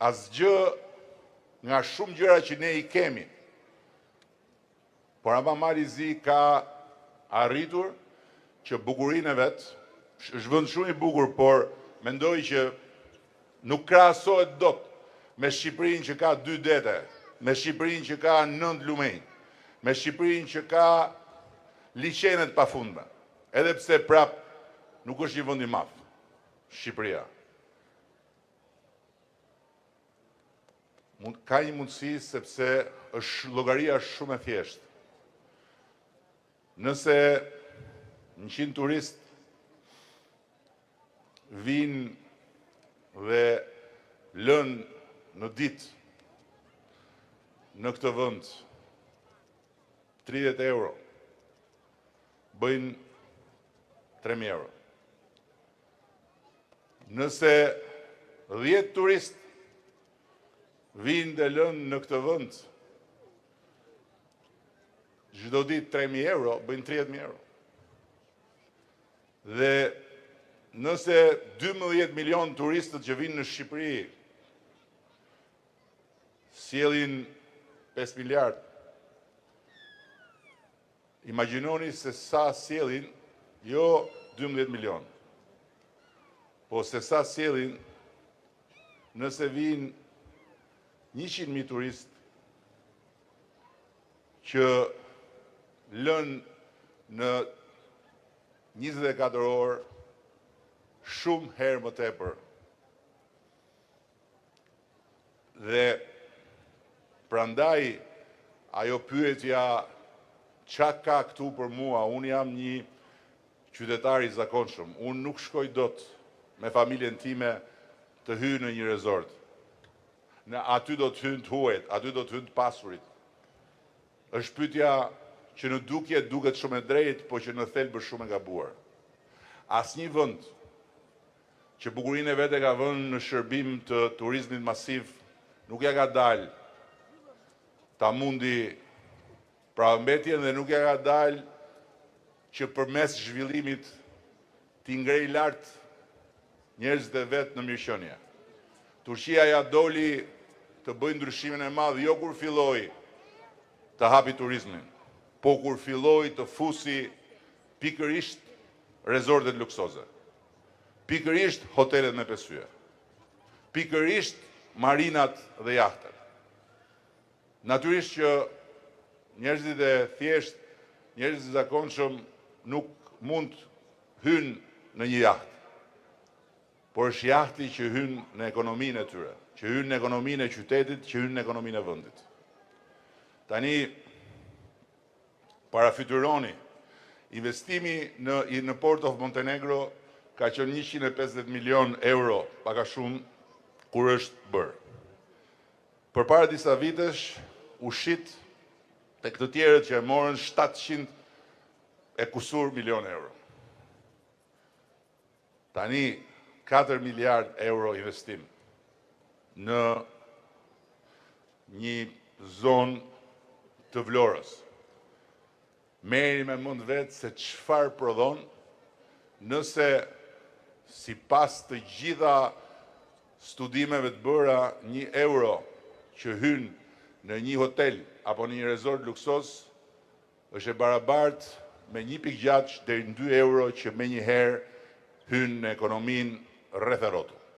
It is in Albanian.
asgjë nga shumë gjëra që ne i kemi. Por ama Marizi ka arritur që bukurinë e vetë, është vend shumë i bukur, por mendoj që nuk krahasohet dot me Shqipërinë që ka 2 dete, me Shqipërinë që ka 9 lumenj, me Shqipërinë që ka liçenet pafundme. Edhe pse prap nuk është një vend i madh, Shqipëria. Ka një mundësi sepse llogaria është shumë e thjeshtë. Nëse 100 turist vinë dhe lënë në ditë në këtë vend 30 euro, bëjnë 3.000 euro. Nëse 10 turist vinë dhe lënë në këtë vend çdo ditë 3.000 euro, bëjnë 30.000 euro. Dhe nëse 12 milion turistët që vinë në Shqipëri sjellin 5 miliard, imagjinoni se sa sjellin, jo 12 milion, po se sa sjellin nëse vinë 100.000 turist që lënë në 24 orë shumë herë më tepër. Dhe prandaj ajo pyetja çka ka këtu për mua, unë jam një qytetar i zakonshëm, unë nuk shkoj dot me familjen time të hyj në një resort. Aty do të hynë të huajt, aty do të hynë të pasurit. Është pyetja që në dukje duket shumë e drejtë, po që në thelb është shumë e gabuar. Asnjë vend që bukurinë e vet e ka vënë në shërbim të turizmit masiv nuk ja ka dalë ta mundi pravëmbetjen dhe nuk ja ka dalë që përmes zhvillimit t'i ngrej lart njerëzit e vet në mirëqenie. Turqia ja doli të bëjë ndryshimin e madh jo kur filloi të hapi turizmin, po kur filloi të fusi pikërisht rezortet luksoze, pikërisht hotelet me 5 yje, pikërisht marinat dhe jahtet. Natyrisht që njerëzit e thjesht, njerëzit e zakonshëm nuk mund hynë në një jaht, por është jahti që hynë në ekonominë e tyre, që hynë në ekonominë e qytetit, që hynë në ekonominë e vendit. Tani, parafytyroni, investimi në Port of Montenegro ka qenë 150 milion euro, paka shumë, kur është bërë. Përpara disa vitesh, u shit te këtë tjerët që e morën 700 e kusur milion euro. Tani, 4 miliard euro investim në një zonë të Vlorës. Merrni me mend vetë se çfarë prodhon nëse sipas të gjitha studimeve të bëra 1 euro që hyn në një hotel apo në një resort luksos është e barabartë me 1.6 deri në 2 euro që menjëherë hyn në ekonominë rreth e rrotull.